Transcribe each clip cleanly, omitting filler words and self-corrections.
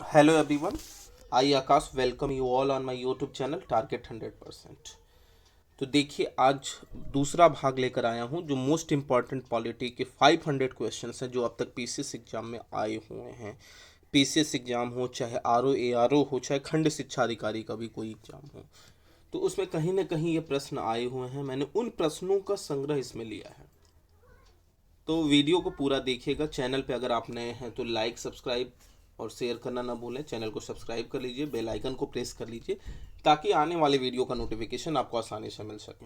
Hello everyone, I Akash welcome you all on my YouTube channel Target 100%। तो देखिए आज दूसरा भाग लेकर आया हूँ जो मोस्ट इम्पॉर्टेंट पॉलिटी के 500 क्वेश्चंस हैं जो अब तक पीसीएस एग्जाम में आए हुए हैं। पीसीएस एग्जाम हो, चाहे आरओ एआरओ हो, चाहे खंड शिक्षा अधिकारी का भी कोई एग्जाम हो, तो उसमें कहीं ना कहीं ये प्रश्न आए हुए हैं। मैंने उन प्रश्नों का संग्रह इसमें लिया है, तो वीडियो को पूरा देखिएगा। चैनल पे अगर आप नए हैं तो लाइक सब्सक्राइब और शेयर करना ना भूलें। चैनल को सब्सक्राइब कर लीजिए, बेल आइकन को प्रेस कर लीजिए ताकि आने वाले वीडियो का नोटिफिकेशन आपको आसानी से मिल सके।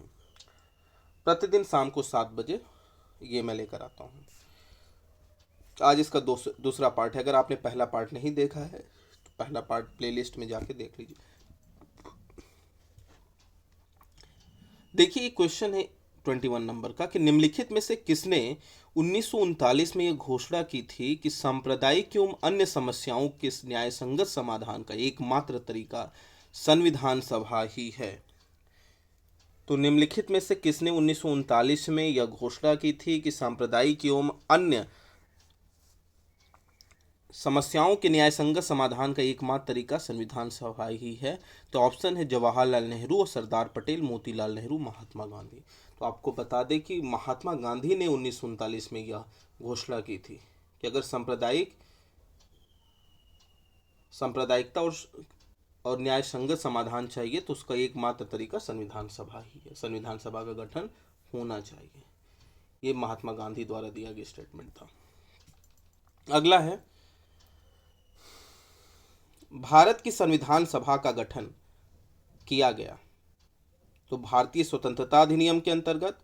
प्रतिदिन शाम को 7 बजे ये मैं लेकर आता हूँ। आज इसका दूसरा पार्ट है। अगर आपने पहला पार्ट नहीं देखा है तो पहला पार्ट प्लेलिस्ट में जाके देख लीजिए। देखिए ये क्वेश्चन है 21 नंबर का कि निम्नलिखित में से किसने 1939 में यह घोषणा की थी कि सांप्रदायिक एवं अन्य समस्याओं के न्यायसंगत समाधान का एकमात्र तरीका संविधान सभा ही है। तो निम्नलिखित में से किसने 1939 में यह घोषणा की थी कि सांप्रदायिक एवं अन्य समस्याओं के न्यायसंगत समाधान का एकमात्र तरीका संविधान सभा ही है। तो ऑप्शन है जवाहरलाल नेहरू और सरदार पटेल, मोतीलाल नेहरू, महात्मा गांधी। तो आपको बता दें कि महात्मा गांधी ने 1939 में यह घोषणा की थी कि अगर सांप्रदायिकता और न्याय संगत समाधान चाहिए तो उसका एकमात्र तरीका संविधान सभा ही है। संविधान सभा का गठन होना चाहिए। ये महात्मा गांधी द्वारा दिया गया स्टेटमेंट था। अगला है, भारत की संविधान सभा का गठन किया गया तो भारतीय स्वतंत्रता अधिनियम के अंतर्गत,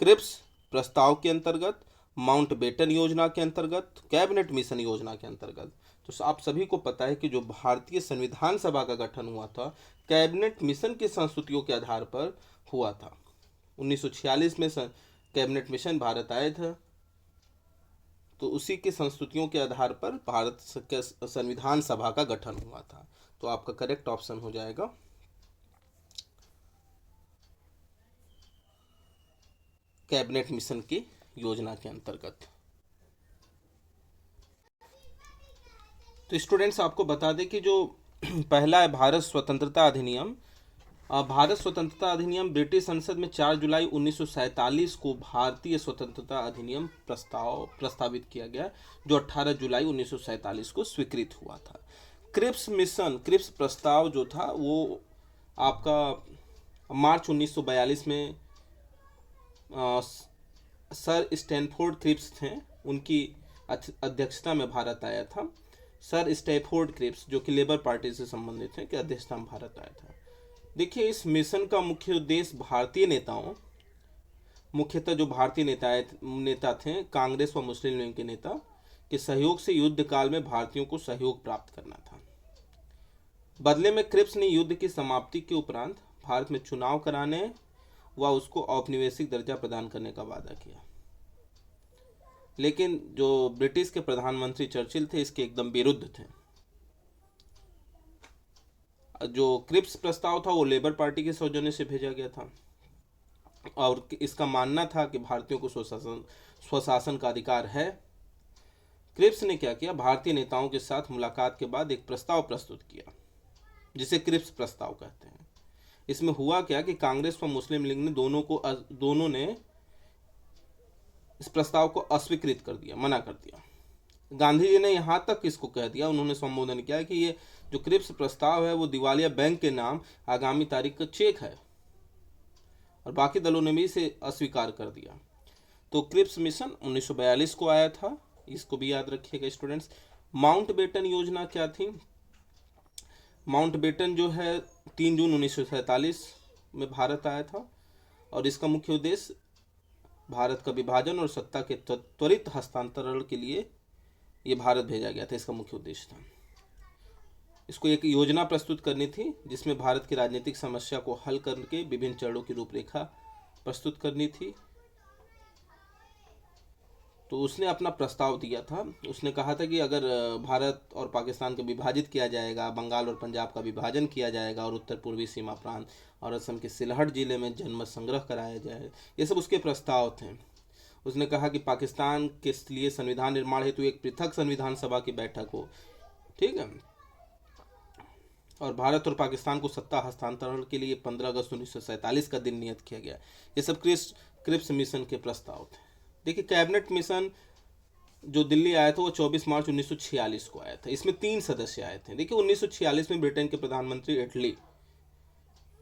क्रिप्स प्रस्ताव के अंतर्गत, माउंटबेटन योजना के अंतर्गत, कैबिनेट मिशन योजना के अंतर्गत। तो आप सभी को पता है कि जो भारतीय संविधान सभा का गठन हुआ था कैबिनेट मिशन की संस्तुतियों के आधार पर हुआ था। 1946 में कैबिनेट मिशन भारत आए थे, तो उसी के संस्तुतियों के आधार पर भारत के संविधान सभा का गठन हुआ था। तो आपका करेक्ट ऑप्शन हो जाएगा कैबिनेट मिशन की योजना के अंतर्गत। तो स्टूडेंट्स आपको बता दें कि जो पहला है भारत स्वतंत्रता अधिनियम। भारत स्वतंत्रता अधिनियम ब्रिटिश संसद में 4 जुलाई 1947 को भारतीय स्वतंत्रता अधिनियम प्रस्तावित किया गया, जो 18 जुलाई 1947 को स्वीकृत हुआ था। क्रिप्स प्रस्ताव जो था वो आपका मार्च 1942 में सर स्टैनफोर्ड क्रिप्स थे, उनकी अध्यक्षता में भारत आया था। सर स्टैनफोर्ड क्रिप्स जो कि लेबर पार्टी से संबंधित हैं, कि अध्यक्षता में भारत आया था। देखिए इस मिशन का मुख्य उद्देश्य भारतीय नेताओं, मुख्यतः जो भारतीय नेता थे, कांग्रेस व मुस्लिम लीग के नेता के सहयोग से युद्ध काल में भारतीयों को सहयोग प्राप्त करना था। बदले में क्रिप्स ने युद्ध की समाप्ति के उपरांत भारत में चुनाव कराने व उसको औपनिवेशिक दर्जा प्रदान करने का वादा किया, लेकिन जो ब्रिटिश के प्रधानमंत्री चर्चिल थे इसके एकदम विरुद्ध थे। जो क्रिप्स प्रस्ताव था वो लेबर पार्टी के सौजन्य से भेजा गया था और इसका मानना था कि भारतीयों को स्वशासन का अधिकार है। क्रिप्स ने क्या किया, भारतीय नेताओं के साथ मुलाकात के बाद एक प्रस्ताव प्रस्तुत किया जिसे क्रिप्स प्रस्ताव कहते हैं। इसमें हुआ क्या कि कांग्रेस व मुस्लिम लीग ने दोनों ने इस प्रस्ताव को अस्वीकृत कर दिया, मना कर दिया। गांधी जी ने यहाँ तक इसको कह दिया, उन्होंने संबोधन किया कि ये जो क्रिप्स प्रस्ताव है वो दिवालिया बैंक के नाम आगामी तारीख का चेक है, और बाकी दलों ने भी इसे अस्वीकार कर दिया। तो क्रिप्स मिशन 1942 को आया था, इसको भी याद रखिएगा स्टूडेंट्स। माउंटबेटन योजना क्या थी? माउंटबेटन जो है 3 जून 1947 में भारत आया था, और इसका मुख्य उद्देश्य भारत का विभाजन और सत्ता के त्वरित हस्तांतरण के लिए ये भारत भेजा गया था। इसका मुख्य उद्देश्य था, इसको एक योजना प्रस्तुत करनी थी जिसमें भारत की राजनीतिक समस्या को हल करके विभिन्न चरणों की रूपरेखा प्रस्तुत करनी थी। तो उसने अपना प्रस्ताव दिया था। उसने कहा था कि अगर भारत और पाकिस्तान को विभाजित किया जाएगा, बंगाल और पंजाब का विभाजन किया जाएगा, और उत्तर पूर्वी सीमा प्रांत और असम के सिलहट जिले में जनमत संग्रह कराया जाए, ये सब उसके प्रस्ताव थे। उसने कहा कि पाकिस्तान के लिए संविधान निर्माण हेतु एक पृथक संविधान सभा की बैठक हो, ठीक है, और भारत और पाकिस्तान को सत्ता हस्तांतरण के लिए 15 अगस्त 1947 का दिन नियत किया गया। ये सब क्रिप्स मिशन के प्रस्ताव थे। देखिए, कैबिनेट मिशन जो दिल्ली आया था वो 24 मार्च 1946 को आया था। इसमें 3 सदस्य आए थे। देखिए, 1946 में ब्रिटेन के प्रधानमंत्री एटली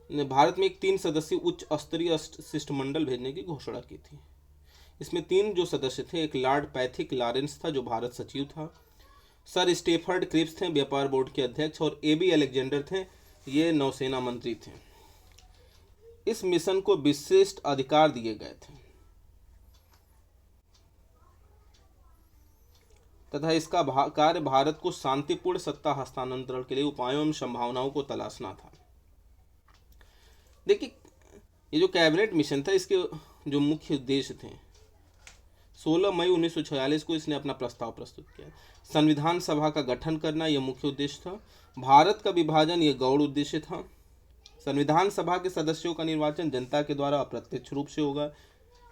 ने भारत में एक 3 सदस्यीय उच्च स्तरीय शिष्टमंडल भेजने की घोषणा की थी। इसमें 3 जो सदस्य थे, एक लॉर्ड पैथिक लॉरेंस था जो भारत सचिव था, सर स्टेफर्ड क्रिप्स थे व्यापार बोर्ड के अध्यक्ष, और एबी अलेक्जेंडर थे, ये नौसेना मंत्री थे। इस मिशन को विशिष्ट अधिकार दिए गए थे तथा इसका कार्य भारत को शांतिपूर्ण सत्ता हस्तांतरण के लिए उपायों एवं संभावनाओं को तलाशना था। देखिए, ये जो कैबिनेट मिशन था इसके जो मुख्य उद्देश्य थे, 16 मई 1946 को इसने अपना प्रस्ताव प्रस्तुत किया। संविधान सभा का गठन करना यह मुख्य उद्देश्य था। भारत का विभाजन यह गौण उद्देश्य था। संविधान सभा के सदस्यों का निर्वाचन जनता के द्वारा अप्रत्यक्ष रूप से होगा।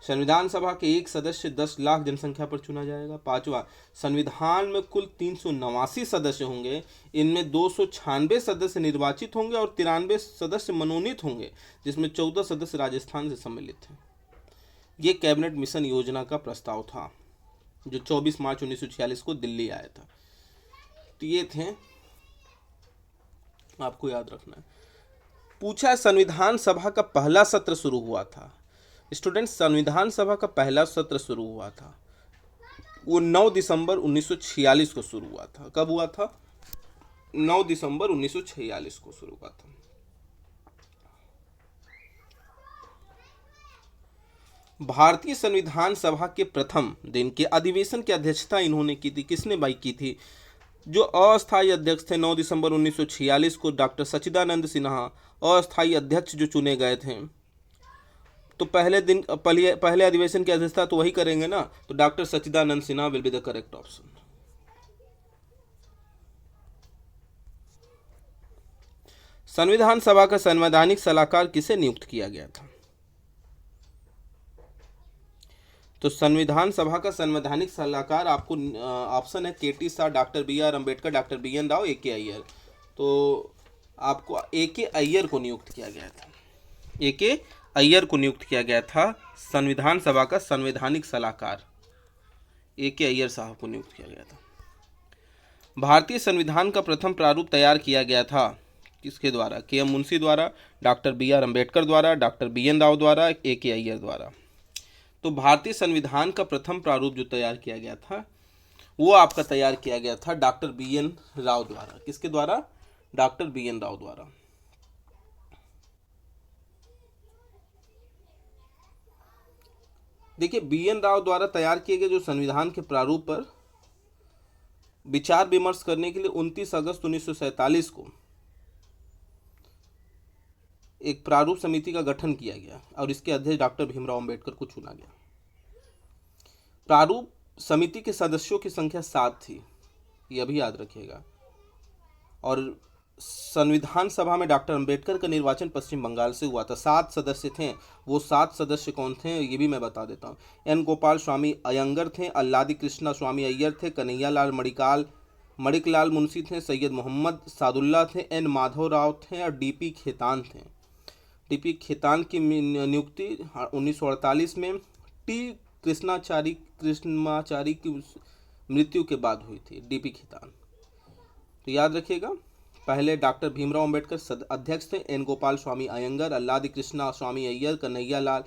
संविधान सभा के एक सदस्य 10 लाख जनसंख्या पर चुना जाएगा। 5वां, संविधान में कुल 389 सदस्य होंगे। इनमें 296 सदस्य निर्वाचित होंगे और 93 सदस्य मनोनीत होंगे, जिसमें 14 सदस्य राजस्थान से सम्मिलित हैं। ये कैबिनेट मिशन योजना का प्रस्ताव था जो 24 मार्च 1946 को दिल्ली आया था। तो ये थे, आपको याद रखना है। पूछा, संविधान सभा का पहला सत्र शुरू हुआ था। स्टूडेंट, संविधान सभा का पहला सत्र शुरू हुआ था वो 9 दिसंबर 1946 को शुरू हुआ था। कब हुआ था? 9 दिसंबर 1946 को शुरू हुआ था। भारतीय संविधान सभा के प्रथम दिन के अधिवेशन की अध्यक्षता इन्होंने की थी। किसने भाई की थी? जो अस्थायी अध्यक्ष थे 9 दिसंबर 1946 को डॉक्टर सच्चिदानंद सिन्हा अस्थायी अध्यक्ष जो चुने गए थे। तो पहले अधिवेशन की अध्यक्षता तो वही करेंगे ना, तो doctor Sachchidanand Sinha will be the correct option. संविधान सभा का संवैधानिक सलाहकार किसे नियुक्त किया गया था? तो संविधान सभा का संवैधानिक सलाहकार आपको ऑप्शन है K T Shah, doctor BR Ambedkar, doctor BN Rao, AK Iyer. तो आपको AK अय्यर को नियुक्त किया गया था। AK अय्यर को नियुक्त किया गया था संविधान सभा का संवैधानिक सलाहकार। AK अय्यर साहब को नियुक्त किया गया था। भारतीय संविधान का प्रथम प्रारूप तैयार किया गया था किसके द्वारा? KM मुंशी द्वारा, डॉक्टर BR अम्बेडकर द्वारा, डॉक्टर BN राव द्वारा, AK अय्यर द्वारा। तो भारतीय संविधान का प्रथम प्रारूप जो तैयार किया गया था वो आपका तैयार किया गया था डॉक्टर BN राव द्वारा। किसके द्वारा? डॉक्टर BN राव द्वारा। देखिए, BN राव द्वारा तैयार किए गए जो संविधान के प्रारूप पर विचार विमर्श करने के लिए 29 अगस्त 1947 को एक प्रारूप समिति का गठन किया गया और इसके अध्यक्ष डॉक्टर भीमराव अंबेडकर को चुना गया। प्रारूप समिति के सदस्यों की संख्या 7 थी, यह भी याद रखिएगा। और संविधान सभा में डॉक्टर अंबेडकर का निर्वाचन पश्चिम बंगाल से हुआ था। 7 सदस्य थे। वो 7 सदस्य कौन थे ये भी मैं बता देता हूँ। N गोपाल स्वामी अयंगर थे, अल्लादी कृष्णा स्वामी अय्यर थे, कन्हैयालाल मणिकलाल मुंशी थे, सैयद मोहम्मद सादुल्ला थे, N माधव राव थे और DP खेतान थे। DP खेतान की नियुक्ति 1948 में T कृष्णाचारी की मृत्यु के बाद हुई थी। DP खेतान, तो याद रखिएगा। पहले डॉक्टर भीमराव अंबेडकर अध्यक्ष थे, N गोपाल स्वामी अयंगर, अल्लादी कृष्णा स्वामी अय्यर, कन्हैयालाल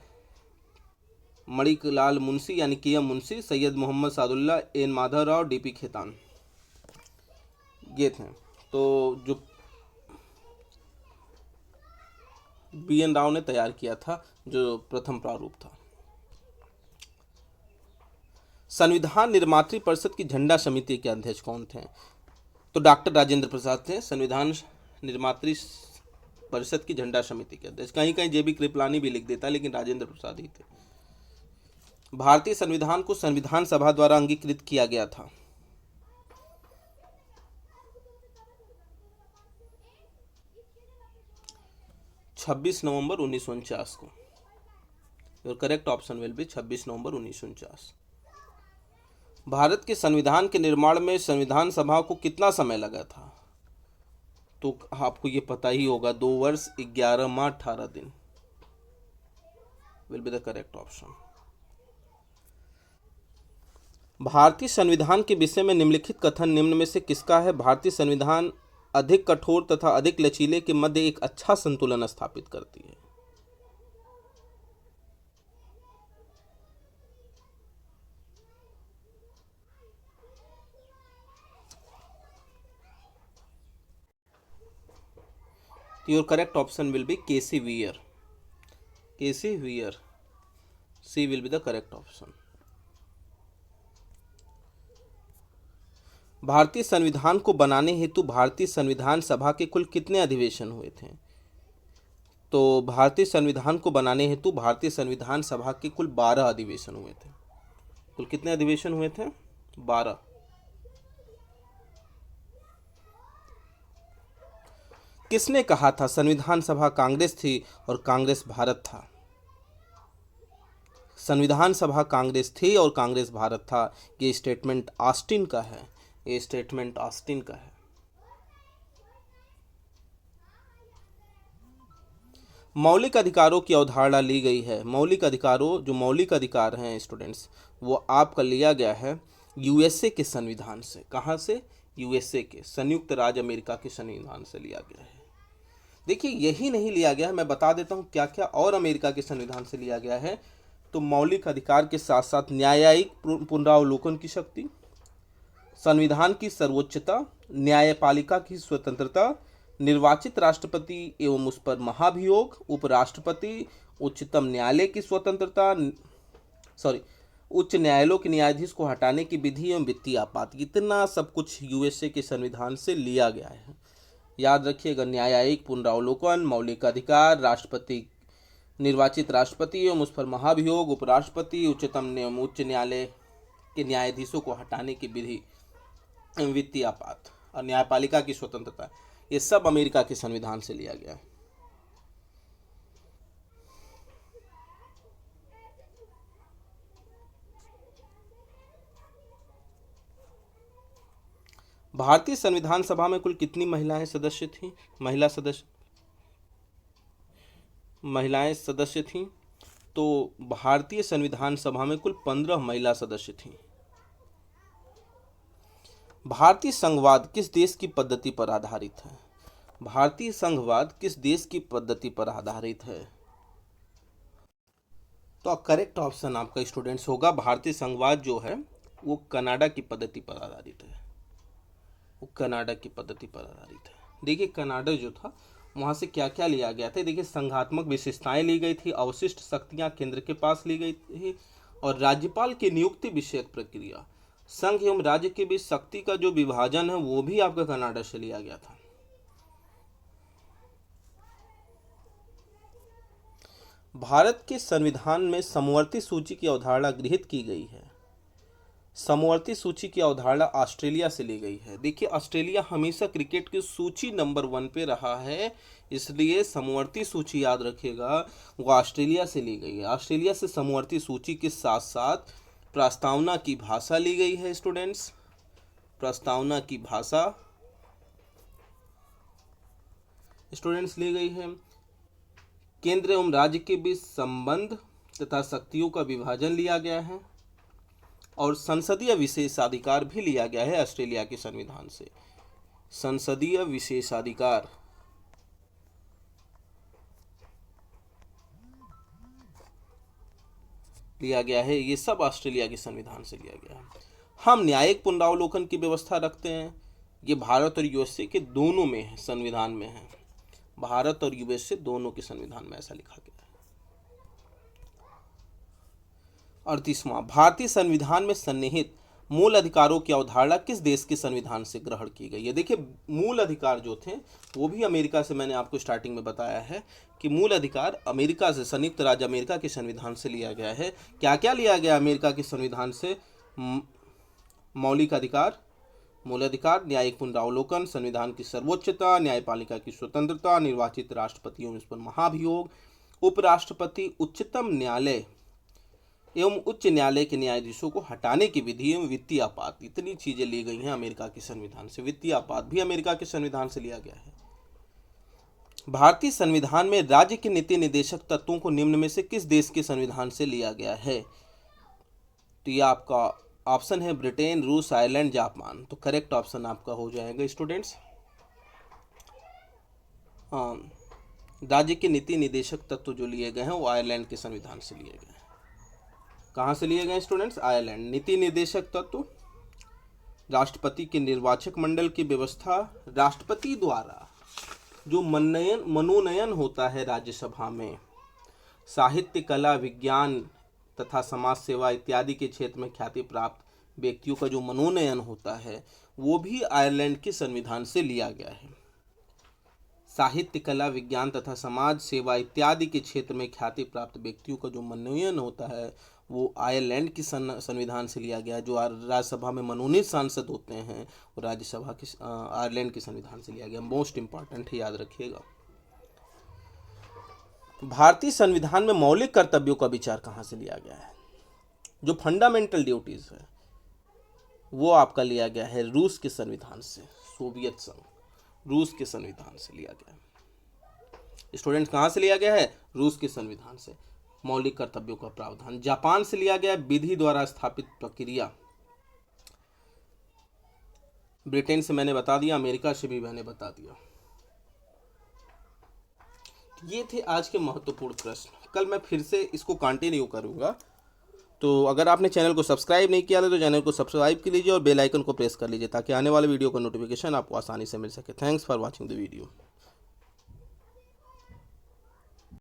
मणिकलाल मुंशी यानी KM Munshi, Syed Mohammad Sadulla, N Madhav Rao, DP Khetan, ये थे। तो जो BN राव ने तैयार किया था जो प्रथम प्रारूप था। संविधान निर्मात्री परिषद की झंडा समिति के अध्यक्ष कौन थे? तो डॉक्टर राजेंद्र प्रसाद थे संविधान निर्मात्री परिषद की झंडा समिति के अध्यक्ष। कहीं कहीं JB कृपलानी भी लिख देता, लेकिन राजेंद्र प्रसाद ही थे। भारतीय संविधान को संविधान सभा द्वारा अंगीकृत किया गया था। छब्बीस नवंबर 1949 को। Your correct option will B 26 नवंबर 1949। भारत के संविधान के निर्माण में संविधान सभा को कितना समय लगा था? तो आपको ये पता ही होगा, 2 वर्ष 11 माह 18 दिन will be the correct option. भारतीय संविधान के विषय में निम्नलिखित कथन निम्न में से किसका है? भारतीय संविधान अधिक कठोर तथा अधिक लचीले के मध्य एक अच्छा संतुलन स्थापित करती है। Your correct option will be KC wear. KC wear, C will be the correct option. भारतीय संविधान को बनाने हेतु भारतीय संविधान सभा के कुल कितने अधिवेशन हुए थे? तो भारतीय संविधान को बनाने हेतु भारतीय संविधान सभा के कुल 12 अधिवेशन हुए थे। कुल कितने अधिवेशन हुए थे? 12। किसने कहा था संविधान सभा कांग्रेस थी और कांग्रेस भारत था? संविधान सभा कांग्रेस थी और कांग्रेस भारत था, ये स्टेटमेंट ऑस्टिन का है। ये स्टेटमेंट ऑस्टिन का है। मौलिक अधिकारों की अवधारणा ली गई है। मौलिक अधिकारों, जो मौलिक अधिकार हैं स्टूडेंट्स, वो आपका लिया गया है यूएसए के संविधान से। कहाँ से? यूएसए के, संयुक्त राज्य अमेरिका के संविधान से लिया गया है। देखिए, यही नहीं लिया गया है, मैं बता देता हूँ क्या क्या और अमेरिका के संविधान से लिया गया है। तो मौलिक अधिकार के साथ साथ न्यायिक पुनरावलोकन की शक्ति, संविधान की सर्वोच्चता, न्यायपालिका की स्वतंत्रता, निर्वाचित राष्ट्रपति एवं उस पर महाभियोग, उपराष्ट्रपति, उच्चतम न्यायालय की स्वतंत्रता, उच्च न्यायालयों के न्यायाधीश को हटाने की विधि एवं वित्तीय आपात, इतना सब कुछ यूएसए के संविधान से लिया गया है। याद रखिएगा, न्यायिक पुनरावलोकन, मौलिक अधिकार, राष्ट्रपति, निर्वाचित राष्ट्रपति एवं उस पर महाभियोग, उपराष्ट्रपति, उच्चतम एवं उच्च न्यायालय के न्यायाधीशों को हटाने की विधि, वित्तीय आपात और न्यायपालिका की स्वतंत्रता, ये सब अमेरिका के संविधान से लिया गया है। भारतीय संविधान सभा में कुल कितनी महिलाएं सदस्य थीं? महिलाएं सदस्य थीं। तो भारतीय संविधान सभा में कुल 15 महिला सदस्य थीं। भारतीय संघवाद किस देश की पद्धति पर आधारित है? भारतीय संघवाद किस देश की पद्धति पर आधारित है? तो करेक्ट ऑप्शन आपका स्टूडेंट्स होगा, भारतीय संघवाद जो है वो कनाडा की पद्धति पर आधारित है। वो कनाडा की पद्धति पर आधारित है। देखिए, कनाडा जो था वहाँ से क्या क्या लिया गया था। देखिए, संघात्मक विशेषताएं ली गई थी, अवशिष्ट शक्तियां केंद्र के पास ली गई थी, और राज्यपाल की नियुक्ति विषयक प्रक्रिया, संघ एवं राज्य के बीच शक्ति का जो विभाजन है वो भी आपका कनाडा से लिया गया था। भारत के संविधान में समवर्ती सूची की अवधारणा गृहीत की गई है। समवर्ती सूची की अवधारणा ऑस्ट्रेलिया से ली गई है। देखिए, ऑस्ट्रेलिया हमेशा क्रिकेट की सूची नंबर 1 पे रहा है, इसलिए समवर्ती सूची याद रखिएगा वो ऑस्ट्रेलिया से ली गई है। ऑस्ट्रेलिया से समवर्ती सूची के साथ साथ प्रस्तावना की भाषा ली गई है स्टूडेंट्स। प्रस्तावना की भाषा स्टूडेंट्स ली गई है। केंद्र एवं राज्य के बीच संबंध तथा शक्तियों का विभाजन लिया गया है, और संसदीय विशेषाधिकार भी लिया गया है ऑस्ट्रेलिया के संविधान से। संसदीय विशेषाधिकार लिया गया है, ये सब ऑस्ट्रेलिया के संविधान से लिया गया है। हम न्यायिक पुनरावलोकन की व्यवस्था रखते हैं, ये भारत और यूएसए के दोनों में है, संविधान में है। भारत और यूएसए दोनों के संविधान में ऐसा लिखा गया है। 38वां, भारतीय संविधान में सन्निहित मूल अधिकारों की अवधारणा किस देश के संविधान से ग्रहण की गई है? देखिए, मूल अधिकार जो थे वो भी अमेरिका से, मैंने आपको स्टार्टिंग में बताया है कि मूल अधिकार अमेरिका से, संयुक्त राज्य अमेरिका के संविधान से लिया गया है। क्या क्या लिया गया अमेरिका के संविधान से? मौलिक अधिकार, मूल अधिकार, न्यायिक पुनरावलोकन, संविधान की सर्वोच्चता, न्यायपालिका की स्वतंत्रता, निर्वाचित राष्ट्रपतियों इस पर महाभियोग, उपराष्ट्रपति, उच्चतम न्यायालय एवं उच्च न्यायालय के न्यायाधीशों को हटाने की विधि एवं वित्तीय आपात, इतनी चीजें ली गई हैं अमेरिका के संविधान से। वित्तीय आपात भी अमेरिका के संविधान से लिया गया है। भारतीय संविधान में राज्य के नीति निदेशक तत्वों को निम्न में से किस देश के संविधान से लिया गया है? तो ये आपका ऑप्शन है ब्रिटेन, रूस, आयरलैंड, जापान। तो करेक्ट ऑप्शन आपका हो जाएगा स्टूडेंट्स, राज्य के नीति निदेशक तत्व जो लिए गए हैं वो आयरलैंड के संविधान से लिए गए हैं। कहाँ से लिए गए स्टूडेंट्स? आयरलैंड। नीति निदेशक तत्व, राष्ट्रपति के निर्वाचक मंडल की व्यवस्था, राष्ट्रपति द्वारा जो मनोनयन होता है राज्यसभा में, साहित्य, कला, विज्ञान तथा समाज सेवा इत्यादि के क्षेत्र में ख्याति प्राप्त व्यक्तियों का जो मनोनयन होता है वो भी आयरलैंड के संविधान से लिया गया है। साहित्य, कला, विज्ञान तथा समाज सेवा इत्यादि के क्षेत्र में ख्याति प्राप्त व्यक्तियों का जो मनोनयन होता है वो आयरलैंड की संविधान से लिया गया है। जो राज्यसभा में मनोनीत सांसद होते हैं वो राज्यसभा की आयरलैंड के संविधान से लिया गया। मोस्ट इंपॉर्टेंट है, याद रखिएगा। भारतीय संविधान में मौलिक कर्तव्यों का विचार कहाँ से लिया गया है? जो फंडामेंटल ड्यूटीज है वो आपका लिया गया है रूस के संविधान से। सोवियत संघ, रूस के संविधान से लिया गया है। स्टूडेंट्स, कहाँ से लिया गया है? रूस के संविधान से। मौलिक कर्तव्यों का प्रावधान। जापान से लिया गया विधि द्वारा स्थापित प्रक्रिया। ब्रिटेन से मैंने बता दिया, अमेरिका से भी मैंने बता दिया। ये थे आज के महत्वपूर्ण प्रश्न। कल मैं फिर से इसको कंटिन्यू करूंगा। तो अगर आपने चैनल को सब्सक्राइब नहीं किया तो चैनल को सब्सक्राइब कर लीजिए और बेल आइकन को प्रेस कर लीजिए ताकि आने वाले वीडियो का नोटिफिकेशन आपको आसानी से मिल सके। Thanks for watching the video.